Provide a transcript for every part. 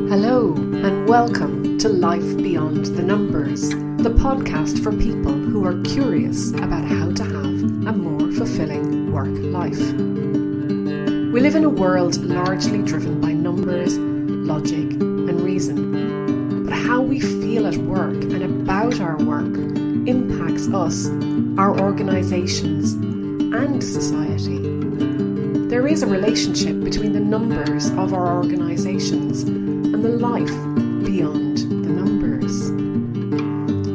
Hello and welcome to Life Beyond the Numbers, the podcast for people who are curious about how to have a more fulfilling work life. We live in a world largely driven by numbers, logic and reason. But how we feel at work and about our work impacts us, our organisations and society. There is a relationship between the numbers of our organisations and the life beyond the numbers.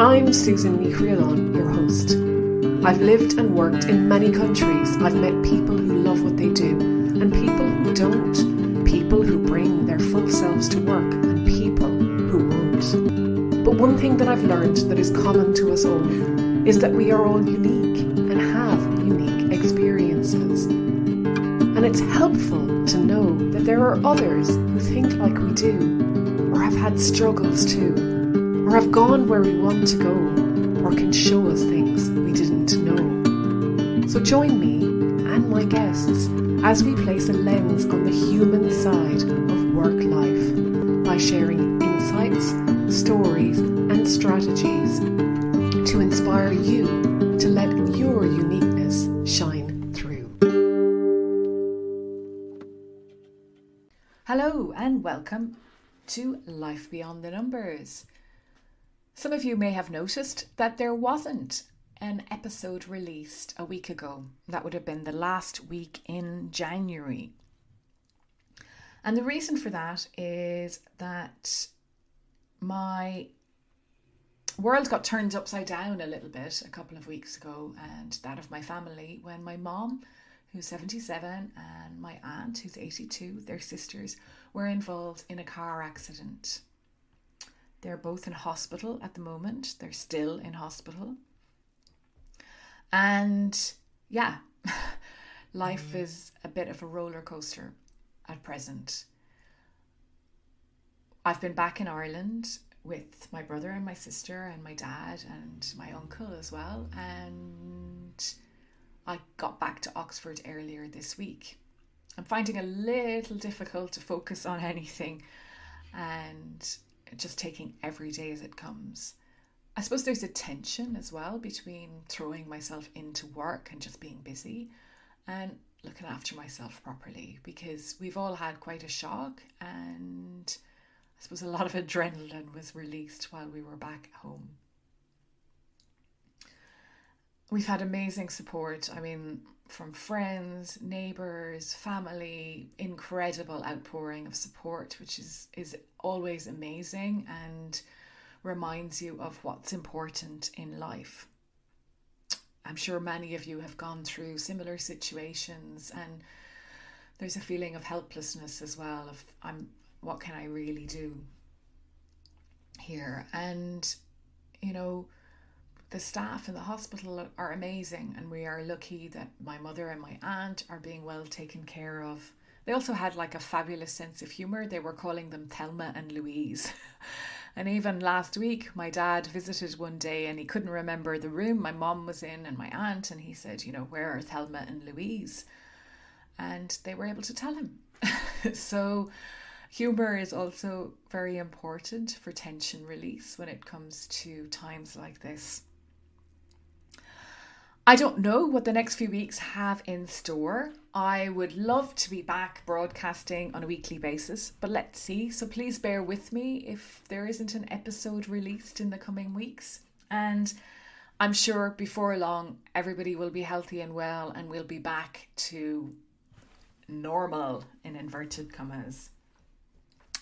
I'm Susan Nichrialon, your host. I've lived and worked in many countries. I've met people who love what they do and people who don't, people who bring their full selves to work and people who won't. But one thing that I've learned that is common to us all is that we are all unique and have unique experiences. And it's helpful to know that there are others who think like we do, or have had struggles too, or have gone where we want to go, or can show us things we didn't know. So join me and my guests as we place a lens on the human side of work life by sharing insights, stories and strategies to inspire you to let your uniqueness shine through. Hello and welcome to Life Beyond the Numbers. Some of you may have noticed that there wasn't an episode released a week ago. That would have been the last week in January. And the reason for that is that my world got turned upside down a little bit a couple of weeks ago, and that of my family, when my mom, who's 77, and my aunt, who's 82, their sisters, were involved in a car accident. They're both in hospital at the moment. They're still in hospital. And yeah, life is a bit of a roller coaster at present. I've been back in Ireland with my brother and my sister and my dad and my uncle as well. And I got back to Oxford earlier this week. I'm finding it a little difficult to focus on anything and just taking every day as it comes. I suppose there's a tension as well between throwing myself into work and just being busy and looking after myself properly, because we've all had quite a shock, and I suppose a lot of adrenaline was released while we were back home. We've had amazing support, from friends, neighbours, family, incredible outpouring of support, which is always amazing and reminds you of what's important in life. I'm sure many of you have gone through similar situations, and there's a feeling of helplessness as well, of what can I really do here? And, the staff in the hospital are amazing, and we are lucky that my mother and my aunt are being well taken care of. They also had a fabulous sense of humour. They were calling them Thelma and Louise. And even last week, my dad visited one day and he couldn't remember the room my mom was in and my aunt, and he said, where are Thelma and Louise? And they were able to tell him. So humour is also very important for tension release when it comes to times like this. I don't know what the next few weeks have in store. I would love to be back broadcasting on a weekly basis, but let's see. So please bear with me if there isn't an episode released in the coming weeks. And I'm sure before long, everybody will be healthy and well, and we'll be back to normal, in inverted commas.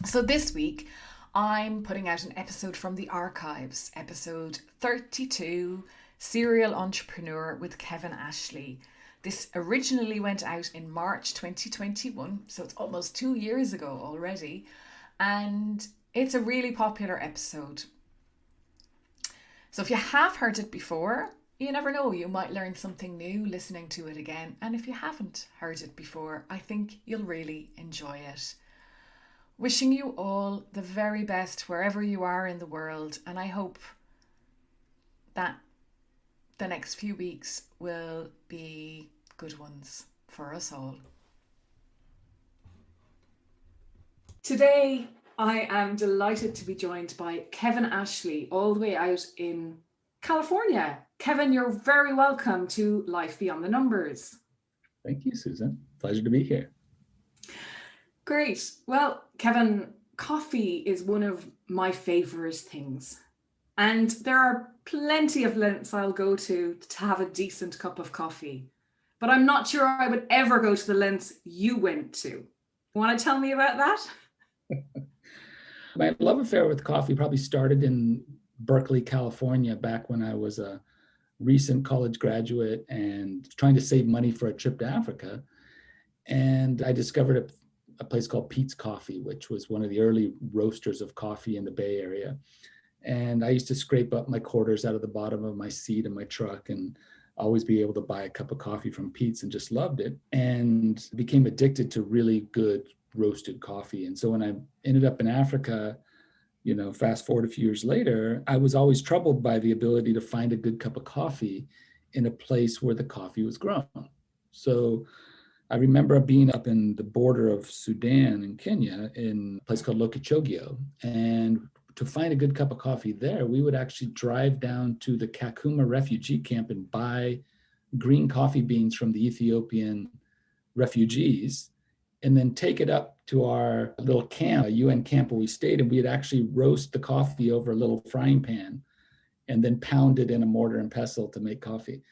So this week, I'm putting out an episode from the archives, episode 32, Serial Entrepreneur with Kevin Ashley. This originally went out in March 2021, so it's almost 2 years ago already, and it's a really popular episode. So if you have heard it before, you never know, you might learn something new listening to it again. And if you haven't heard it before, I think you'll really enjoy it. Wishing you all the very best wherever you are in the world, and I hope that the next few weeks will be good ones for us all. Today, I am delighted to be joined by Kevin Ashley, all the way out in California. Kevin, you're very welcome to Life Beyond the Numbers. Thank you, Susan. Pleasure to be here. Great. Well, Kevin, coffee is one of my favourite things. And there are plenty of lengths I'll go to have a decent cup of coffee. But I'm not sure I would ever go to the lengths you went to. Want to tell me about that? My love affair with coffee probably started in Berkeley, California, back when I was a recent college graduate and trying to save money for a trip to Africa. And I discovered a place called Pete's Coffee, which was one of the early roasters of coffee in the Bay Area. And I used to scrape up my quarters out of the bottom of my seat in my truck and always be able to buy a cup of coffee from Pete's, and just loved it and became addicted to really good roasted coffee. And so when I ended up in Africa, fast forward a few years later, I was always troubled by the ability to find a good cup of coffee in a place where the coffee was grown. So I remember being up in the border of Sudan and Kenya in a place called Lokichogio. And to find a good cup of coffee there, we would actually drive down to the Kakuma refugee camp and buy green coffee beans from the Ethiopian refugees, and then take it up to our little camp, a UN camp where we stayed, and we'd actually roast the coffee over a little frying pan and then pound it in a mortar and pestle to make coffee.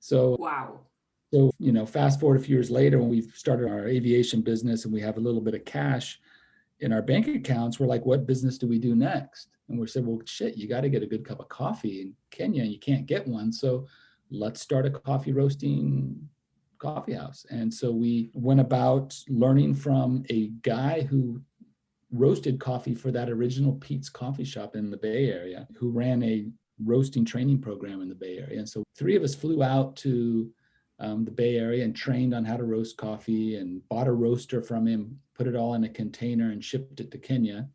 So, wow. So, fast forward a few years later, when we've started our aviation business and we have a little bit of cash in our bank accounts, we're like, what business do we do next? And we said, well, shit, you got to get a good cup of coffee in Kenya and you can't get one. So let's start a coffee roasting coffee house. And so we went about learning from a guy who roasted coffee for that original Pete's coffee shop in the Bay Area, who ran a roasting training program in the Bay Area. And so 3 of us flew out to the Bay Area and trained on how to roast coffee, and bought a roaster from him, put it all in a container and shipped it to Kenya.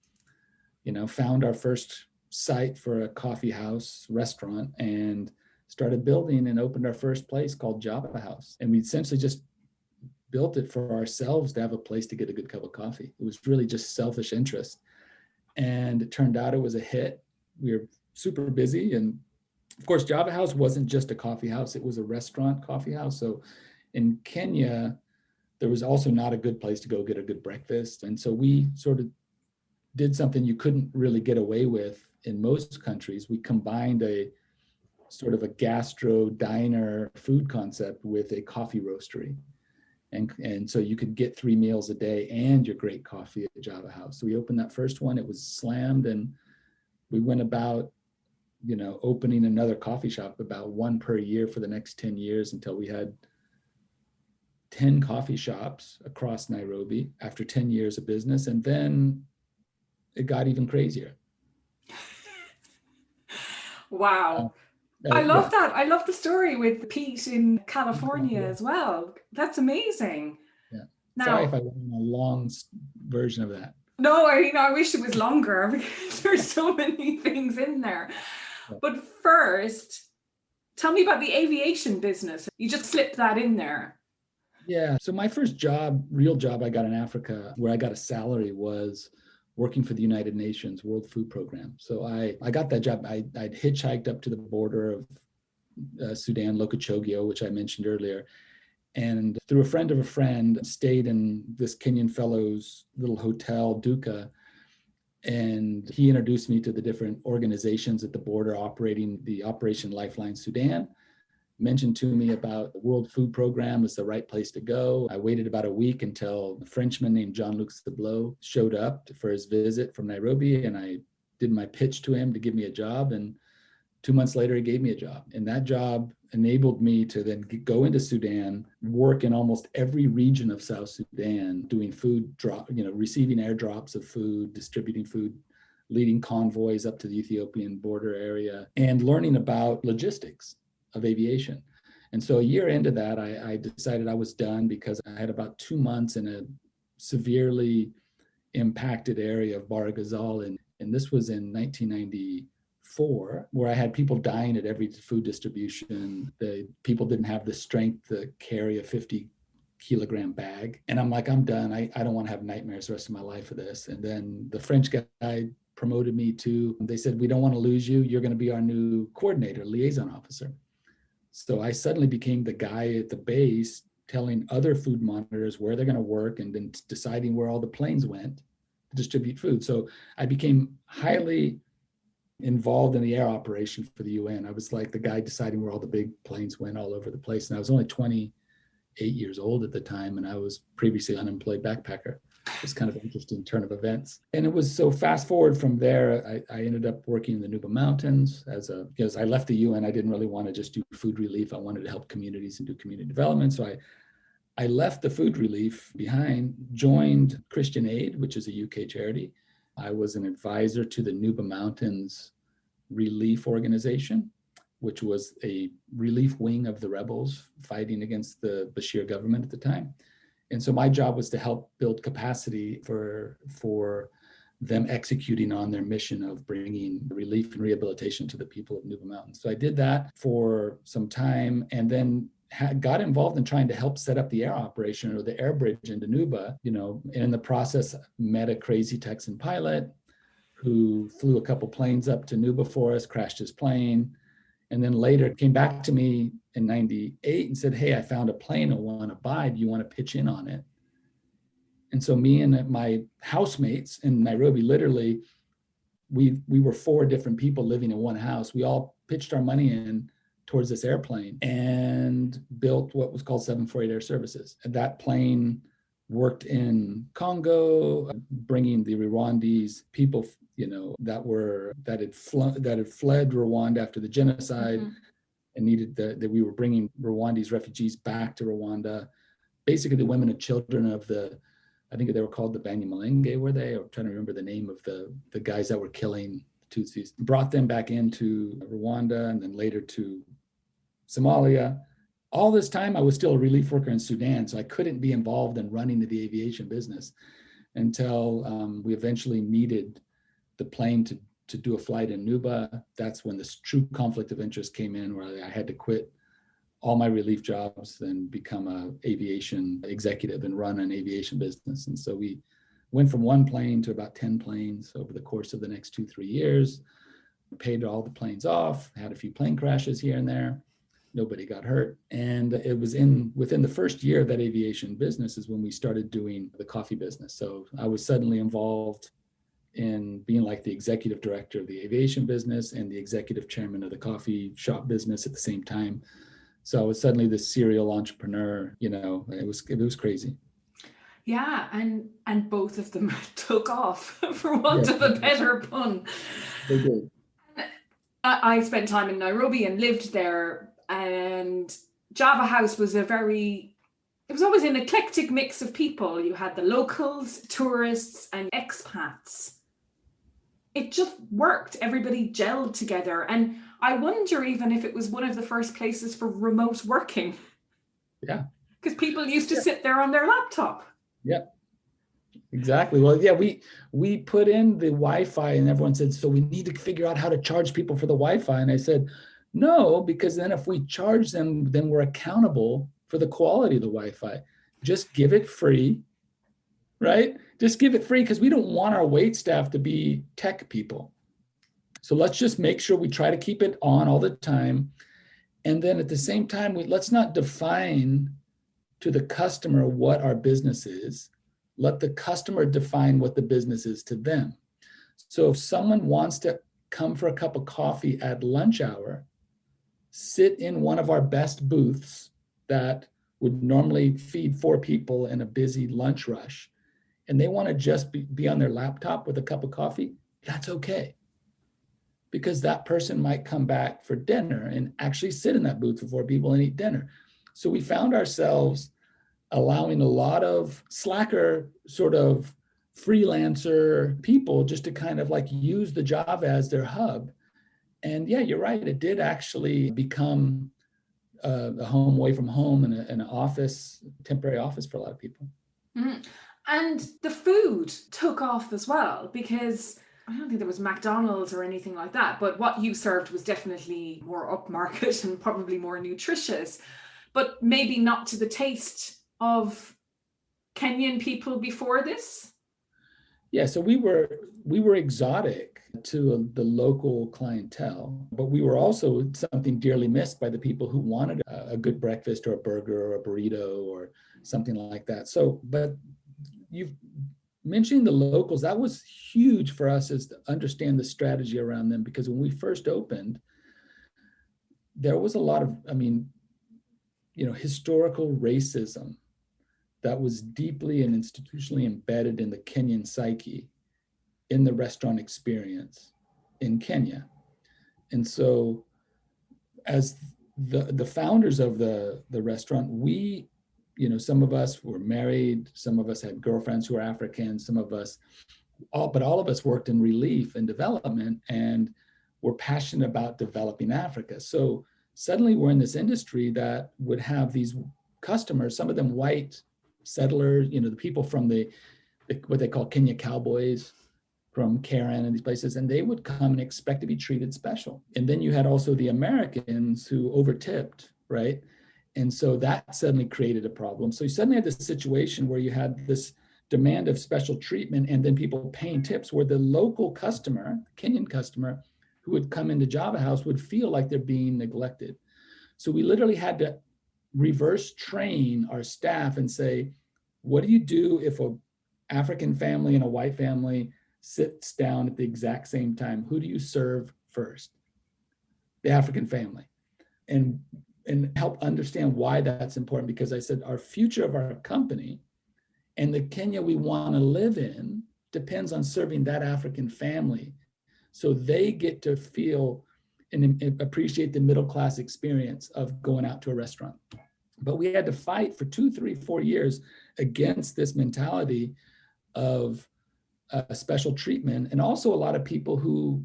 Found our first site for a coffee house restaurant and started building and opened our first place called Java House. And we essentially just built it for ourselves to have a place to get a good cup of coffee. It was really just selfish interest. And it turned out it was a hit. We were super busy. And of course, Java House wasn't just a coffee house, it was a restaurant coffee house. So in Kenya, there was also not a good place to go get a good breakfast. And so we sort of did something you couldn't really get away with in most countries. We combined a sort of a gastro diner food concept with a coffee roastery. And so you could get 3 meals a day and your great coffee at Java House. So we opened that first one, it was slammed, and we went about, opening another coffee shop, about 1 per year for the next 10 years, until we had 10 coffee shops across Nairobi after 10 years of business. And then it got even crazier. Wow. I love that. I love the story with Pete in California as well. That's amazing. Yeah. Now, sorry if I went on a long version of that. No, I wish it was longer because there's so many things in there. Yeah. But first, tell me about the aviation business. You just slipped that in there. Yeah. So my first real job I got in Africa, where I got a salary, was working for the United Nations World Food Program. So I got that job. I'd hitchhiked up to the border of Sudan, Lokichogio, which I mentioned earlier. And through a friend of a friend, stayed in this Kenyan fellow's little hotel, Duka. And he introduced me to the different organizations at the border operating the Operation Lifeline Sudan. Mentioned to me about the World Food Program was the right place to go. I waited about a week until a Frenchman named Jean-Luc Sablot showed up for his visit from Nairobi, and I did my pitch to him to give me a job. And 2 months later, he gave me a job. And that job enabled me to then go into Sudan, work in almost every region of South Sudan, doing food drop, receiving airdrops of food, distributing food, leading convoys up to the Ethiopian border area, and learning about logistics of aviation. And so a year into that, I decided I was done, because I had about 2 months in a severely impacted area of Bahr Ghazal. And this was in 1994, where I had people dying at every food distribution. The people didn't have the strength to carry a 50 kilogram bag. And I'm like, I'm done. I don't want to have nightmares the rest of my life for this. And then the French guy promoted me to, they said, we don't want to lose you. You're going to be our new coordinator, liaison officer. So I suddenly became the guy at the base telling other food monitors where they're going to work and then deciding where all the planes went to distribute food. So I became highly involved in the air operation for the UN. I was like the guy deciding where all the big planes went all over the place. And I was only 28 years old at the time, and I was previously unemployed backpacker. It was kind of an interesting turn of events. And it was so fast forward from there, I ended up working in the Nuba Mountains because I left the UN. I didn't really want to just do food relief. I wanted to help communities and do community development. So I left the food relief behind, joined Christian Aid, which is a UK charity. I was an advisor to the Nuba Mountains Relief Organization, which was a relief wing of the rebels fighting against the Bashir government at the time. And so my job was to help build capacity for them executing on their mission of bringing relief and rehabilitation to the people of Nuba Mountains. So I did that for some time, and then got involved in trying to help set up the air operation or the air bridge into Nuba. And in the process, met a crazy Texan pilot who flew a couple planes up to Nuba for us, crashed his plane, and then later came back to me in 98 and said, hey, I found a plane I want to buy. Do you want to pitch in on it? And so me and my housemates in Nairobi, literally, we were 4 different people living in one house. We all pitched our money in towards this airplane and built what was called 748 Air Services. And that plane worked in Congo, bringing the Rwandese people, that had fled Rwanda after the genocide, and needed that we were bringing Rwandese refugees back to Rwanda. Basically, the women and children of I think they were called the Banyamulenge, were they? I'm trying to remember the name of the guys that were killing Tutsis. Brought them back into Rwanda and then later to Somalia. All this time, I was still a relief worker in Sudan, so I couldn't be involved in running the aviation business until we eventually needed the plane to do a flight in Nuba. That's when this true conflict of interest came in, where I had to quit all my relief jobs and become an aviation executive and run an aviation business. And so we went from 1 plane to about 10 planes over the course of the next 2-3 years, paid all the planes off, had a few plane crashes here and there. Nobody got hurt. And it was within the first year of that aviation business is when we started doing the coffee business. So I was suddenly involved in being like the executive director of the aviation business and the executive chairman of the coffee shop business at the same time. So I was suddenly this serial entrepreneur. It was crazy. Yeah, and both of them took off, for want of a better pun. They did. I spent time in Nairobi and lived there, and Java House was it was always an eclectic mix of people. You had the locals, tourists, and expats. It just worked. Everybody gelled together. And I wonder even if it was one of the first places for remote working. Yeah. Because people used to sit there on their laptop. Yeah, exactly. Well, yeah, we put in the Wi-Fi and everyone said, so we need to figure out how to charge people for the Wi-Fi. And I said, no, because then if we charge them, then we're accountable for the quality of the Wi-Fi. Just give it free, right? Just give it free, because we don't want our wait staff to be tech people. So let's just make sure we try to keep it on all the time. And then at the same time, let's not define to the customer what our business is. Let the customer define what the business is to them. So if someone wants to come for a cup of coffee at lunch hour, sit in one of our best booths that would normally feed 4 people in a busy lunch rush, and they want to just be on their laptop with a cup of coffee, that's okay. Because that person might come back for dinner and actually sit in that booth for 4 people and eat dinner. So we found ourselves allowing a lot of slacker sort of freelancer people just to kind of like use the Java as their hub. And yeah, you're right. It did actually become a home away from home and an office, temporary office for a lot of people. Mm-hmm. And the food took off as well, because I don't think there was McDonald's or anything like that, but what you served was definitely more upmarket and probably more nutritious, but maybe not to the taste of Kenyan people before this? Yeah, so we were exotic to the local clientele, but we were also something dearly missed by the people who wanted a good breakfast or a burger or a burrito or something like that. So, but you've mentioning the locals, that was huge for us, is to understand the strategy around them, because when we first opened, there was a lot of, historical racism that was deeply and institutionally embedded in the Kenyan psyche, in the restaurant experience in Kenya. And so as the founders of the restaurant, we, some of us were married, some of us had girlfriends who were African, some of us, but all of us worked in relief and development and were passionate about developing Africa. So suddenly we're in this industry that would have these customers, some of them white settlers, the people from the what they call Kenya cowboys from Karen and these places, and they would come and expect to be treated special. And then you had also the Americans who overtipped, right? And so that suddenly created a problem. So you suddenly had this situation where you had this demand of special treatment and then people paying tips, where the local customer, Kenyan customer, who would come into Java House would feel like they're being neglected. So we literally had to reverse train our staff and say, what do you do if a African family and a white family sits down at the exact same time? Who do you serve first? The African family. And help understand why that's important, because I said our future of our company and the Kenya we want to live in depends on serving that African family, so they get to feel and appreciate the middle class experience of going out to a restaurant. But we had to fight for 2, 3, 4 years against this mentality of special treatment, and also a lot of people who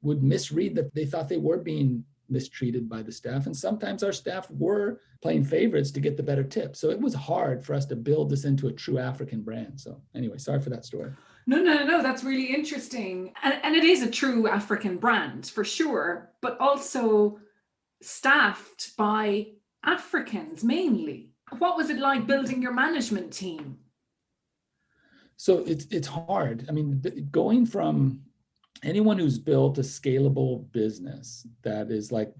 would misread that they thought they were being mistreated by the staff. And sometimes our staff were playing favorites to get the better tips. So it was hard for us to build this into a true African brand. So anyway, sorry for that story. No, that's really interesting. And it is a true African brand for sure, but also staffed by Africans mainly. What was it like building your management team? So it's hard. I mean, going from anyone who's built a scalable business that is like,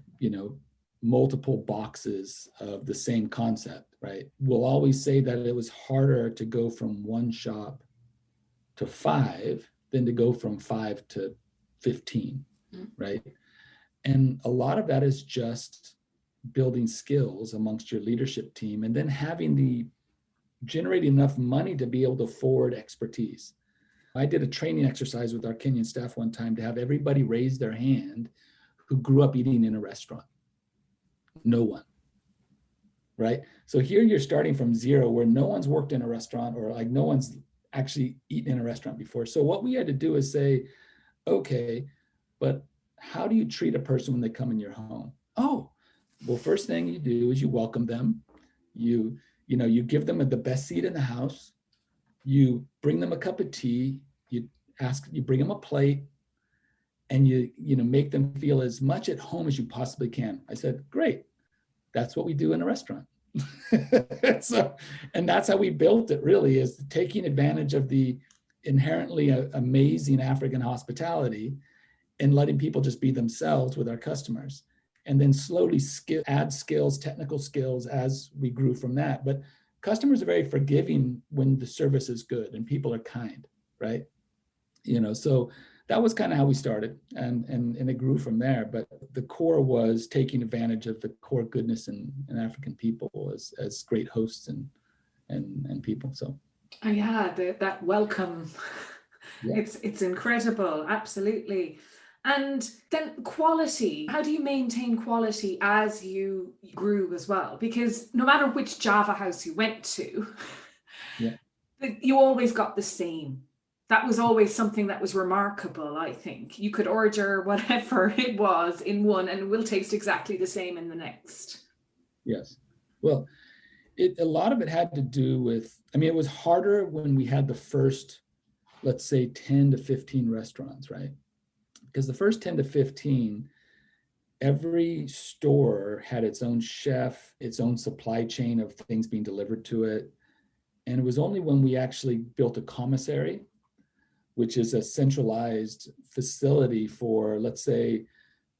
multiple boxes of the same concept, right, will always say that it was harder to go from one shop to 5 than to go from 5 to 15, right? And a lot of that is just building skills amongst your leadership team, and then generating enough money to be able to afford expertise. I did a training exercise with our Kenyan staff one time to have everybody raise their hand who grew up eating in a restaurant. No one, right? So here you're starting from zero, where no one's worked in a restaurant, or like no one's actually eaten in a restaurant before. So what we had to do is say, okay, but how do you treat a person when they come in your home? Oh, well, first thing you do is you welcome them. You give them the best seat in the house. You bring them a cup of tea. You bring them a plate, and you make them feel as much at home as you possibly can. I said, great. That's what we do in a restaurant. So, and that's how we built it, really, is taking advantage of the inherently amazing African hospitality and letting people just be themselves with our customers. And then slowly add skills, technical skills, as we grew from that. But customers are very forgiving when the service is good and people are kind, right? So that was kind of how we started, and it grew from there. But the core was taking advantage of the core goodness in African people as great hosts and people. So yeah, that welcome. Yeah. It's incredible, absolutely. And then quality, how do you maintain quality as you grew as well? Because no matter which Java house you went to, you always got the same. That was always something that was remarkable, I think. You could order whatever it was in one and it will taste exactly the same in the next. Yes. Well, a lot of it had to do with, it was harder when we had the first, let's say 10 to 15 restaurants, right? Because the first 10 to 15, every store had its own chef, its own supply chain of things being delivered to it. And it was only when we actually built a commissary, which is a centralized facility for, let's say,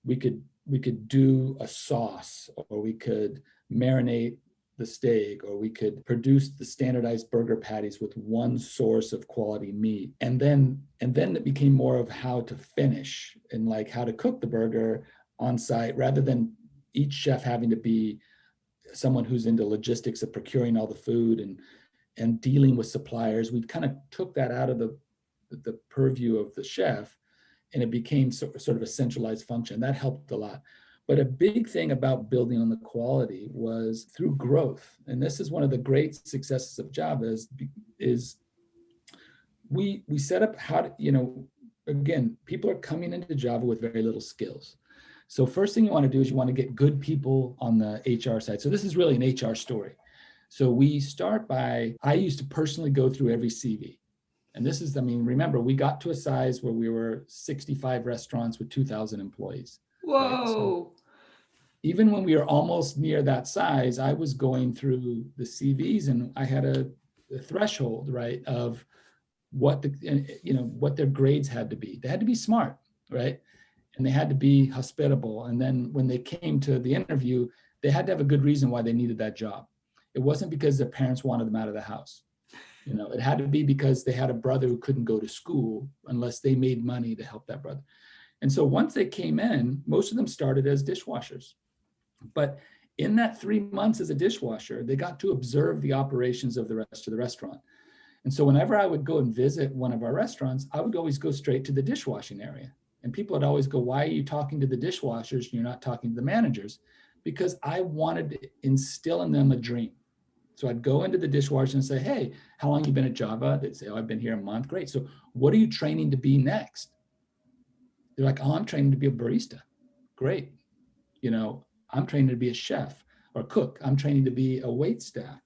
we could do a sauce, or we could marinate the steak, or we could produce the standardized burger patties with one source of quality meat. And then it became more of how to finish and like how to cook the burger on site, rather than each chef having to be someone who's into logistics of procuring all the food and dealing with suppliers. We kind of took that out of the purview of the chef, and it became sort of a centralized function. That helped a lot. But a big thing about building on the quality was through growth. And this is one of the great successes of Java is we set up how to, again, people are coming into Java with very little skills. So first thing you want to do is you want to get good people on the HR side. So this is really an HR story. So we start by, I used to personally go through every CV. And this is, remember, we got to a size where we were 65 restaurants with 2,000 employees. Whoa. Right? So even when we were almost near that size, I was going through the CVs, and I had a threshold, right, of what what their grades had to be. They had to be smart, right? And they had to be hospitable. And then when they came to the interview, they had to have a good reason why they needed that job. It wasn't because their parents wanted them out of the house. It had to be because they had a brother who couldn't go to school unless they made money to help that brother. And so once they came in, most of them started as dishwashers. But in that 3 months as a dishwasher, they got to observe the operations of the rest of the restaurant. And so whenever I would go and visit one of our restaurants, I would always go straight to the dishwashing area. And people would always go, why are you talking to the dishwashers and you're not talking to the managers? Because I wanted to instill in them a dream. So I'd go into the dishwasher and say, hey, how long have you been at Java? They'd say, oh, I've been here a month. Great. So what are you training to be next? They're like, oh, I'm training to be a barista. Great. I'm training to be a chef or cook. I'm training to be a wait staff.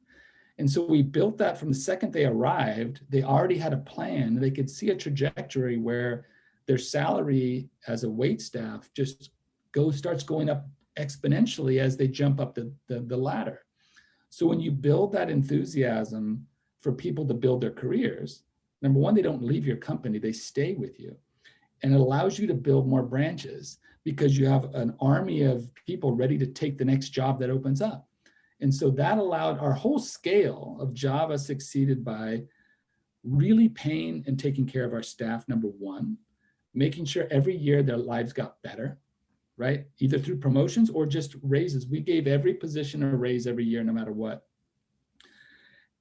And so we built that from the second they arrived. They already had a plan. They could see a trajectory where their salary as a wait staff just starts going up exponentially as they jump up the ladder. So when you build that enthusiasm for people to build their careers, number one, they don't leave your company, they stay with you. And it allows you to build more branches because you have an army of people ready to take the next job that opens up. And so that allowed our whole scale of Java succeeded by really paying and taking care of our staff, number one, making sure every year their lives got better, right? Either through promotions or just raises. We gave every position a raise every year, no matter what.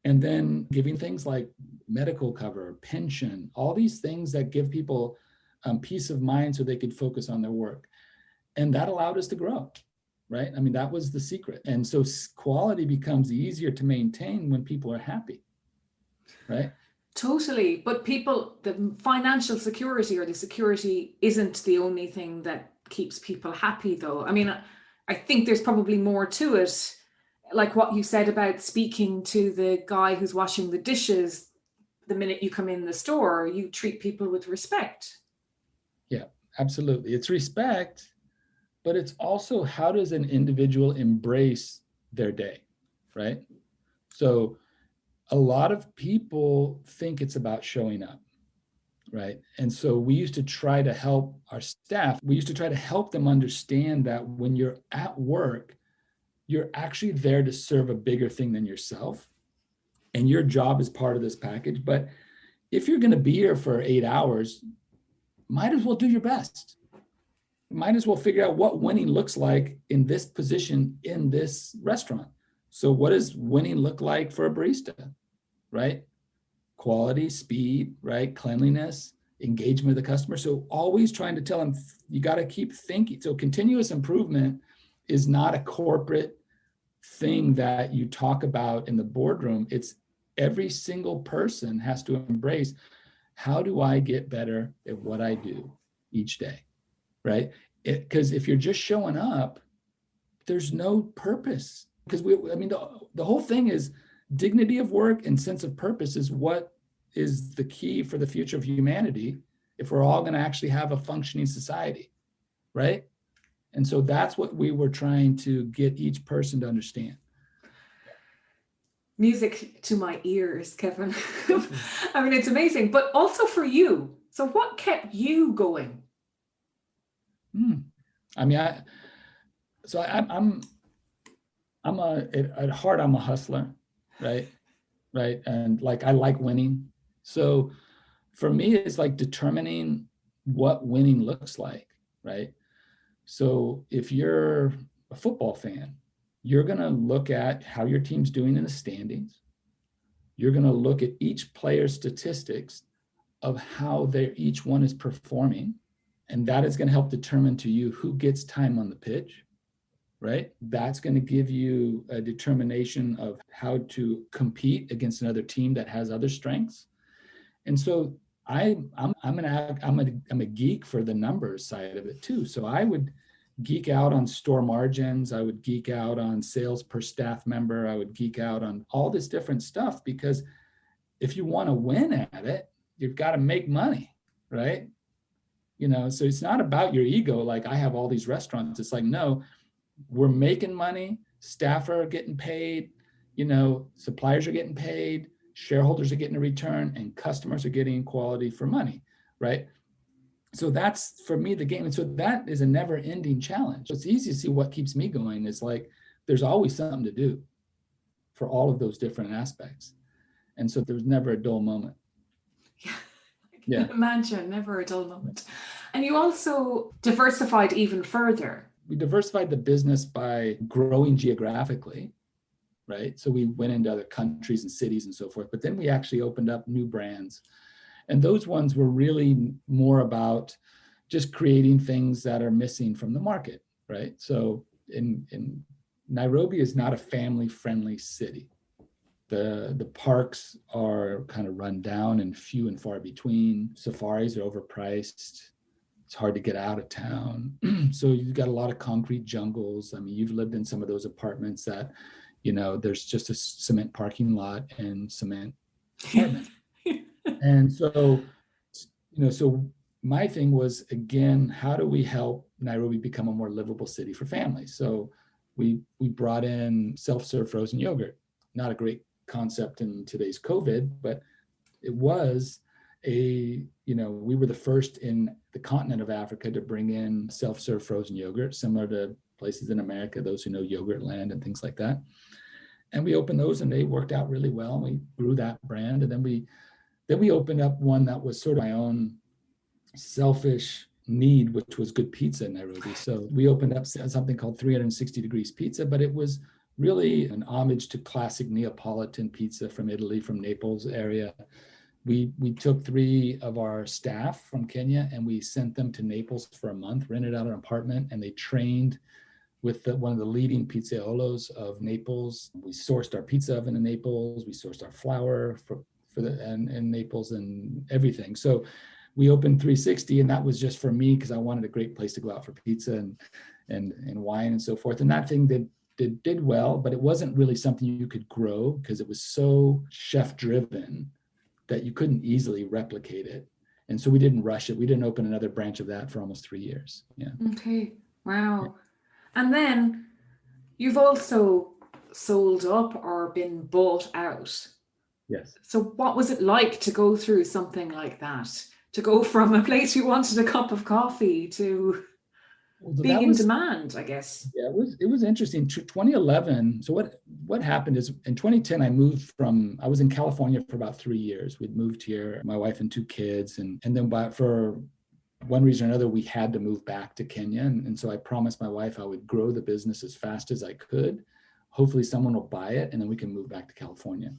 And then giving things like medical cover, pension, all these things that give people peace of mind so they could focus on their work. And that allowed us to grow, right? That was the secret. And so quality becomes easier to maintain when people are happy, right? Totally. But the financial security or the security isn't the only thing that keeps people happy, though. I think there's probably more to it. Like what you said about speaking to the guy who's washing the dishes, the minute you come in the store, you treat people with respect. Yeah, absolutely. It's respect, but it's also how does an individual embrace their day, right? So a lot of people think it's about showing up, right? And so we used to try to help our staff. We used to try to help them understand that when you're at work, you're actually there to serve a bigger thing than yourself. And your job is part of this package. But if you're going to be here for 8 hours, might as well do your best. Might as well figure out what winning looks like in this position in this restaurant. So what does winning look like for a barista, right? Quality, speed, right? Cleanliness, engagement of the customer. So always trying to tell them, you got to keep thinking. So continuous improvement is not a corporate thing that you talk about in the boardroom. It's every single person has to embrace, how do I get better at what I do each day, right? Because if you're just showing up, there's no purpose. Because the whole thing is dignity of work and sense of purpose is what is the key for the future of humanity if we're all going to actually have a functioning society, right? And so that's what we were trying to get each person to understand. music to my ears, Kevin. I mean, it's amazing, but also for you. So what kept you going? I mean, at heart, I'm a hustler, right? Right. And like, I like winning. So for me, it's like determining what winning looks like, right? So if you're a football fan, you're going to look at how your team's doing in the standings. You're going to look at each player's statistics of how each one is performing. And that is going to help determine to you who gets time on the pitch, right? That's going to give you a determination of how to compete against another team that has other strengths. And so I'm a geek for the numbers side of it too. So I would geek out on store margins. I would geek out on sales per staff member. I would geek out on all this different stuff, because if you want to win at it, you've got to make money, right? So it's not about your ego. Like, I have all these restaurants. It's like, no, we're making money. Staff are getting paid. Suppliers are getting paid. Shareholders are getting a return, and customers are getting quality for money, right? So that's, for me, the game. And so that is a never ending challenge. It's easy to see what keeps me going is like, there's always something to do for all of those different aspects. And so there's never a dull moment. Yeah, I can imagine, never a dull moment. And you also diversified even further. We diversified the business by growing geographically, right? So we went into other countries and cities and so forth, but then we actually opened up new brands. And those ones were really more about just creating things that are missing from the market, right? So in Nairobi is not a family-friendly city. The parks are kind of run down and few and far between. Safaris are overpriced. It's hard to get out of town. So you've got a lot of concrete jungles. I mean, you've lived in some of those apartments that, there's just a cement parking lot and cement apartments. And so, so my thing was, again, how do we help Nairobi become a more livable city for families? So we brought in self-serve frozen yogurt. Not a great concept in today's COVID, but it was we were the first in the continent of Africa to bring in self-serve frozen yogurt, similar to places in America, those who know Yogurtland and things like that. And we opened those and they worked out really well. And we grew that brand. And then we opened up one that was sort of my own selfish need, which was good pizza in Nairobi. So we opened up something called 360 Degrees Pizza, but it was really an homage to classic Neapolitan pizza from Italy, from Naples area. We took 3 of our staff from Kenya and we sent them to Naples for a month, rented out an apartment, and they trained with one of the leading pizzaiolos of Naples. We sourced our pizza oven in Naples. We sourced our flour in Naples and everything. So we opened 360, and that was just for me because I wanted a great place to go out for pizza and wine and so forth. And that thing did well, but it wasn't really something you could grow because it was so chef driven that you couldn't easily replicate it. And so we didn't rush it. We didn't open another branch of that for almost 3 years. Yeah. Okay. Wow. Yeah. And then you've also sold up or been bought out. Yes. So what was it like to go through something like that? To go from a place you wanted a cup of coffee to being in demand, I guess. Yeah, it was interesting. 2011. So what happened is in 2010, I was in California for about 3 years. We'd moved here, my wife and 2 kids. And then for one reason or another, we had to move back to Kenya. And so I promised my wife I would grow the business as fast as I could. Hopefully someone will buy it and then we can move back to California.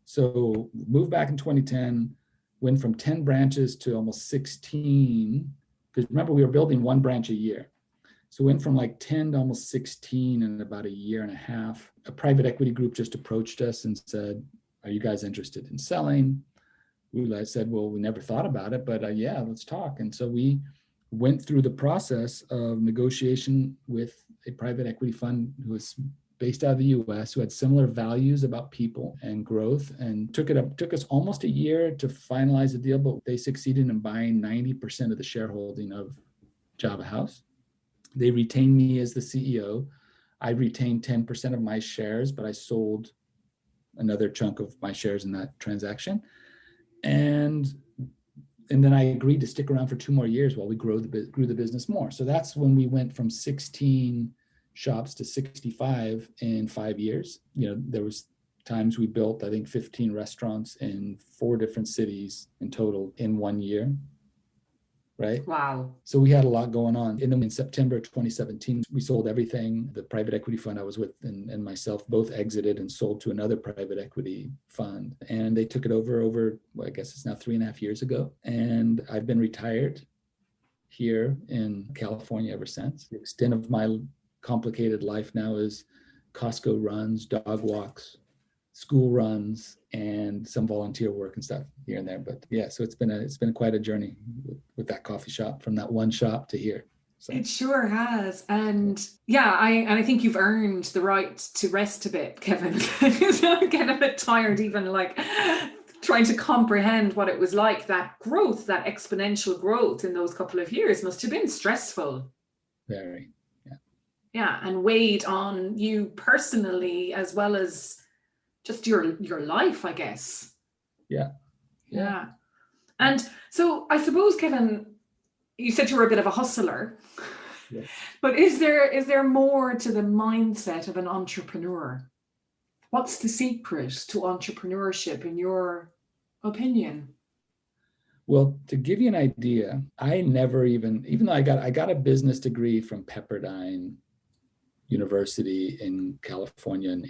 So moved back in 2010, went from 10 branches to almost 16. Because remember, we were building 1 branch a year. So went from like 10 to almost 16 in about a year and a half. A private equity group just approached us and said, are you guys interested in selling? We said, well, we never thought about it, but yeah, let's talk. And so we went through the process of negotiation with a private equity fund who was based out of the US, who had similar values about people and growth, and took us almost a year to finalize the deal, but they succeeded in buying 90% of the shareholding of Java House. They retained me as the CEO. I retained 10% of my shares, but I sold another chunk of my shares in that transaction. And then I agreed to stick around for 2 more years while we grew the business more. So that's when we went from 16 shops to 65 in 5 years. There was times we built, I think, 15 restaurants in 4 different cities in total in 1 year. Right? Wow. So we had a lot going on. And then in September 2017, we sold everything. The private equity fund I was with and myself both exited and sold to another private equity fund. And they took it over, well, I guess it's now 3.5 years ago. And I've been retired here in California ever since. The extent of my complicated life now is Costco runs, dog walks, school runs, and some volunteer work and stuff here and there. But yeah, so it's been quite a journey with that coffee shop, from that one shop to here. So. It sure has. And I think you've earned the right to rest a bit, Kevin. I'm getting a bit tired even like trying to comprehend what it was like. That growth, that exponential growth in those couple of years must have been stressful. Very, yeah. Yeah, and weighed on you personally as well as just your life, I guess. Yeah. And so I suppose, Kevin, you said you were a bit of a hustler, but is there more to the mindset of an entrepreneur? What's the secret to entrepreneurship in your opinion? Well, to give you an idea, I never even though I got a business degree from Pepperdine University in California in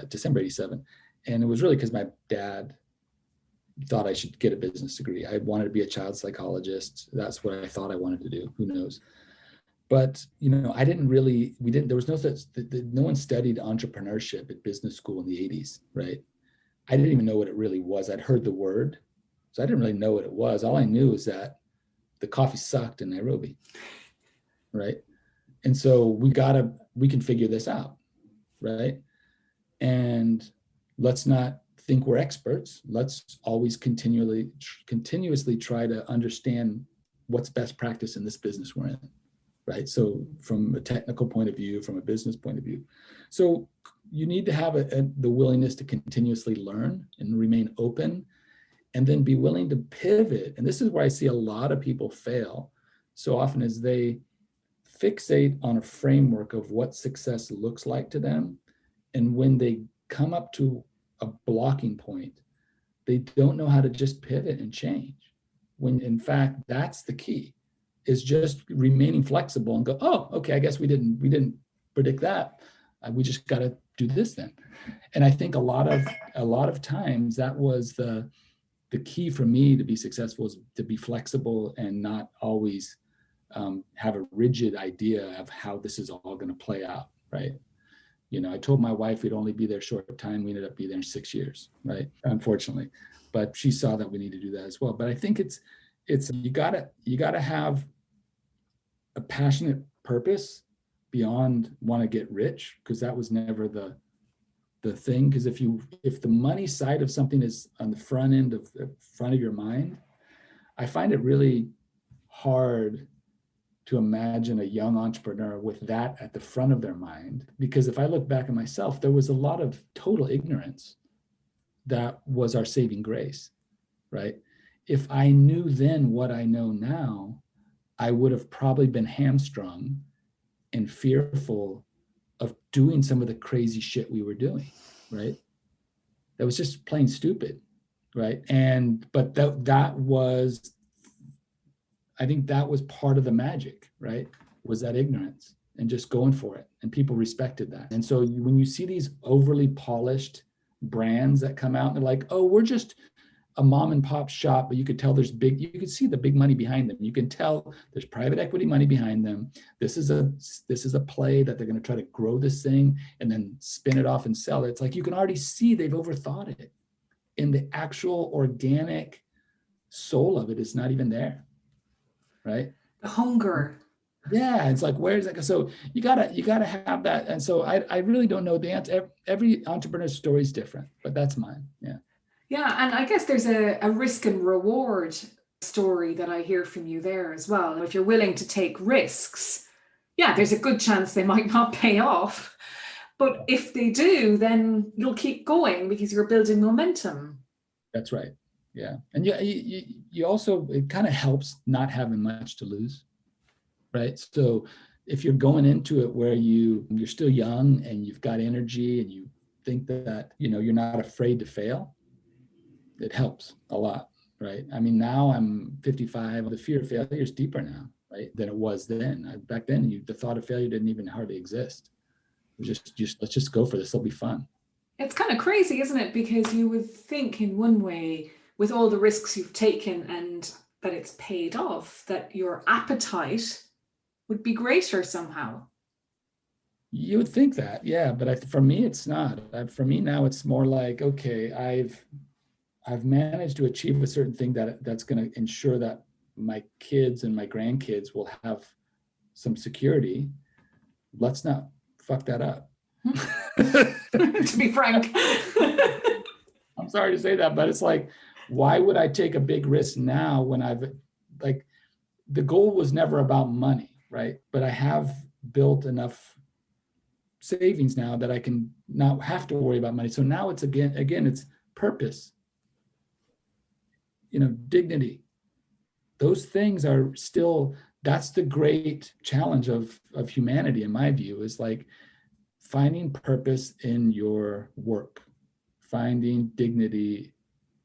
December 87. And it was really because my dad thought I should get a business degree. I wanted to be a child psychologist. That's what I thought I wanted to do. Who knows? But, I didn't really, there was no one studied entrepreneurship at business school in the 80s, right? I didn't even know what it really was. I'd heard the word, so I didn't really know what it was. All I knew was that the coffee sucked in Nairobi, right? And so we can figure this out, right? And let's not think we're experts. Let's always continuously try to understand what's best practice in this business we're in, right? So from a technical point of view, from a business point of view. So you need to have the willingness to continuously learn and remain open, and then be willing to pivot. And this is where I see a lot of people fail so often, is they fixate on a framework of what success looks like to them. And when they come up to a blocking point, they don't know how to just pivot and change. When in fact, that's the key, is just remaining flexible and go, oh, okay, I guess we didn't predict that. We just got to do this then. And I think a lot of times that was the key for me to be successful, is to be flexible and not always have a rigid idea of how this is all going to play out, right? I told my wife we'd only be there a short time. We ended up being there 6 years, right? Unfortunately, but she saw that we need to do that as well. But I think it's you gotta have a passionate purpose beyond want to get rich, because that was never the thing. Because if the money side of something is on the front of your mind, I find it really hard to imagine a young entrepreneur with that at the front of their mind. Because if I look back at myself, there was a lot of total ignorance that was our saving grace, right? If I knew then what I know now, I would have probably been hamstrung and fearful of doing some of the crazy shit we were doing, right? That was just plain stupid, right? But that was, I think that was part of the magic, right? Was that ignorance and just going for it. And people respected that. And so when you see these overly polished brands that come out and they're like, oh, we're just a mom and pop shop, but you could tell you could see the big money behind them. You can tell there's private equity money behind them. This is a play that they're going to try to grow this thing and then spin it off and sell it. It's like, you can already see they've overthought it. And the actual organic soul of it is not even there. Right? The hunger. Yeah, it's like, where's that? So you gotta have that. And so I really don't know the answer. Every entrepreneur's story is different, but that's mine. Yeah. Yeah, and I guess there's a risk and reward story that I hear from you there as well. If you're willing to take risks, yeah, there's a good chance they might not pay off. But if they do, then you'll keep going because you're building momentum. That's right. Yeah. And you also, it kind of helps not having much to lose, right? So if you're going into it where you're still young and you've got energy and you think that, you're not afraid to fail, it helps a lot, right? I mean, now I'm 55. The fear of failure is deeper now, right, than it was then. Back then, the thought of failure didn't even hardly exist. It was just let's just go for this. It'll be fun. It's kind of crazy, isn't it? Because you would think in one way, with all the risks you've taken and that it's paid off, that your appetite would be greater somehow. You would think that, yeah, but for me, it's not. For me now, it's more like, okay, I've managed to achieve a certain thing that's going to ensure that my kids and my grandkids will have some security. Let's not fuck that up. To be frank. I'm sorry to say that, but it's like, why would I take a big risk now when the goal was never about money, right? But I have built enough savings now that I can not have to worry about money. So now it's again, it's purpose, dignity. Those things are still, that's the great challenge of humanity, in my view, is like finding purpose in your work, finding dignity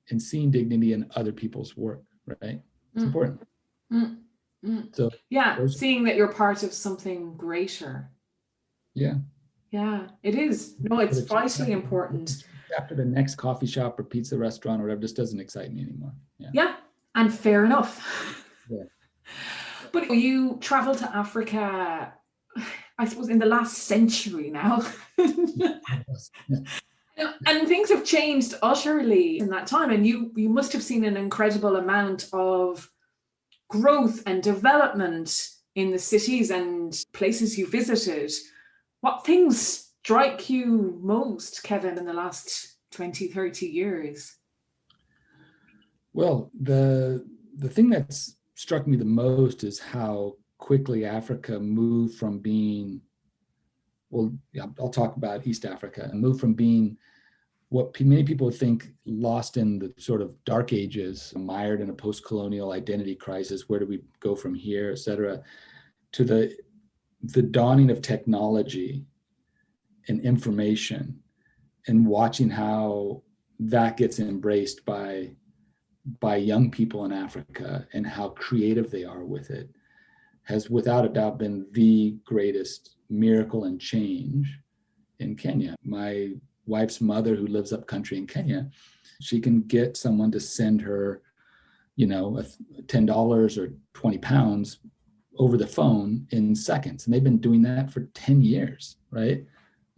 and seeing dignity in other people's work, right? It's important. So yeah, seeing that you're part of something greater. Yeah. Yeah, it is. No, it's vitally important. After the next coffee shop or pizza restaurant or whatever, just doesn't excite me anymore. Yeah, and fair enough. Yeah. But you travel to Africa, I suppose, in the last century now. And things have changed utterly in that time. And you must have seen an incredible amount of growth and development in the cities and places you visited. What things strike you most, Kevin, in the last 20, 30 years? Well, the thing that's struck me the most is how quickly Africa moved from being, I'll talk about East Africa, and moved from being what many people think lost in the sort of dark ages, mired in a post-colonial identity crisis, where do we go from here, et cetera, to the dawning of technology and information, and watching how that gets embraced by young people in Africa and how creative they are with it, has without a doubt been the greatest miracle and change in Kenya. My wife's mother, who lives up country in Kenya, she can get someone to send her, $10 or 20 pounds over the phone in seconds. And they've been doing that for 10 years, right?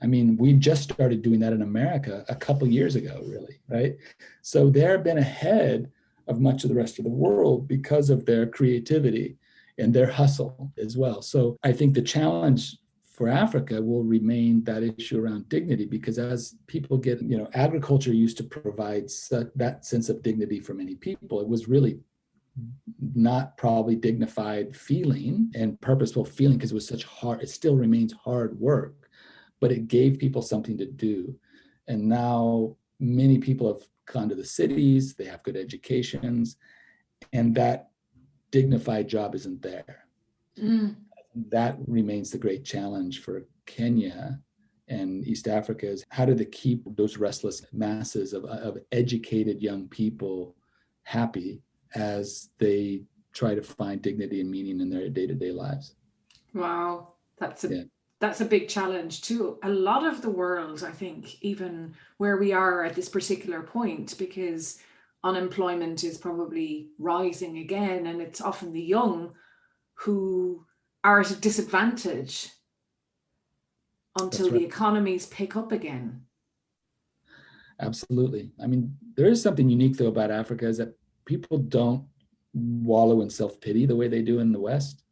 I mean, we just started doing that in America a couple years ago, really, right? So they've been ahead of much of the rest of the world because of their creativity and their hustle as well. So I think the challenge for Africa will remain that issue around dignity, because as people get, agriculture used to provide that sense of dignity for many people. It was really not probably dignified feeling and purposeful feeling, because it still remains hard work, but it gave people something to do. And now many people have gone to the cities, they have good educations, and that dignified job isn't there. That remains the great challenge for Kenya and East Africa, is how do they keep those restless masses of educated young people happy as they try to find dignity and meaning in their day-to-day lives. Wow, that's a big challenge to a lot of the world, I think, even where we are at this particular point, because unemployment is probably rising again, and it's often the young who are at a disadvantage until the economies pick up again. Absolutely. I mean, there is something unique though about Africa, is that people don't wallow in self-pity the way they do in the West.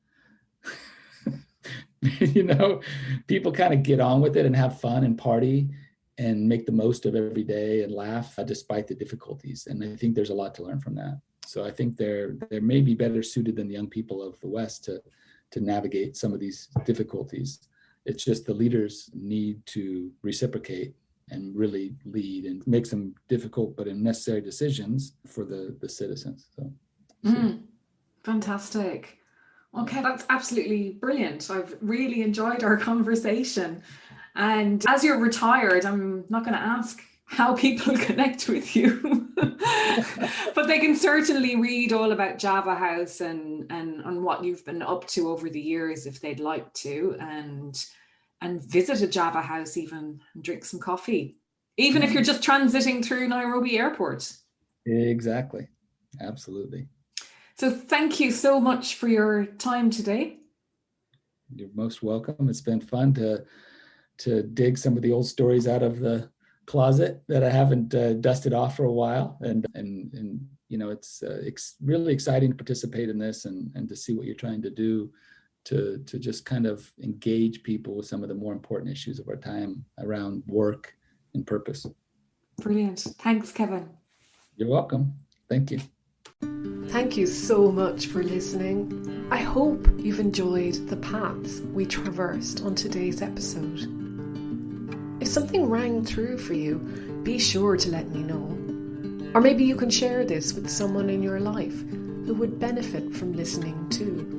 People kind of get on with it and have fun and party and make the most of every day and laugh despite the difficulties. And I think there's a lot to learn from that. So I think they're maybe better suited than the young people of the West to navigate some of these difficulties. It's just the leaders need to reciprocate and really lead and make some difficult but necessary decisions for the citizens. So. Fantastic. Okay, that's absolutely brilliant. I've really enjoyed our conversation. And as you're retired, I'm not going to ask how people connect with you, but they can certainly read all about Java House and what you've been up to over the years if they'd like to, and visit a Java House even and drink some coffee, even if you're just transiting through Nairobi Airport. Exactly. Absolutely. So thank you so much for your time today. You're most welcome. It's been fun to dig some of the old stories out of the closet that I haven't dusted off for a while. And you know, it's really exciting to participate in this and to see what you're trying to do to just kind of engage people with some of the more important issues of our time around work and purpose. Brilliant. Thanks, Kevin. You're welcome. Thank you. Thank you so much for listening. I hope you've enjoyed the paths we traversed on today's episode. If something rang through for you, be sure to let me know. Or maybe you can share this with someone in your life who would benefit from listening too.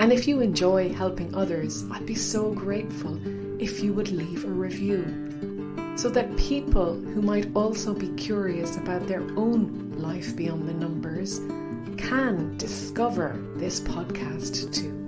And if you enjoy helping others, I'd be so grateful if you would leave a review, so that people who might also be curious about their own life beyond the numbers can discover this podcast too.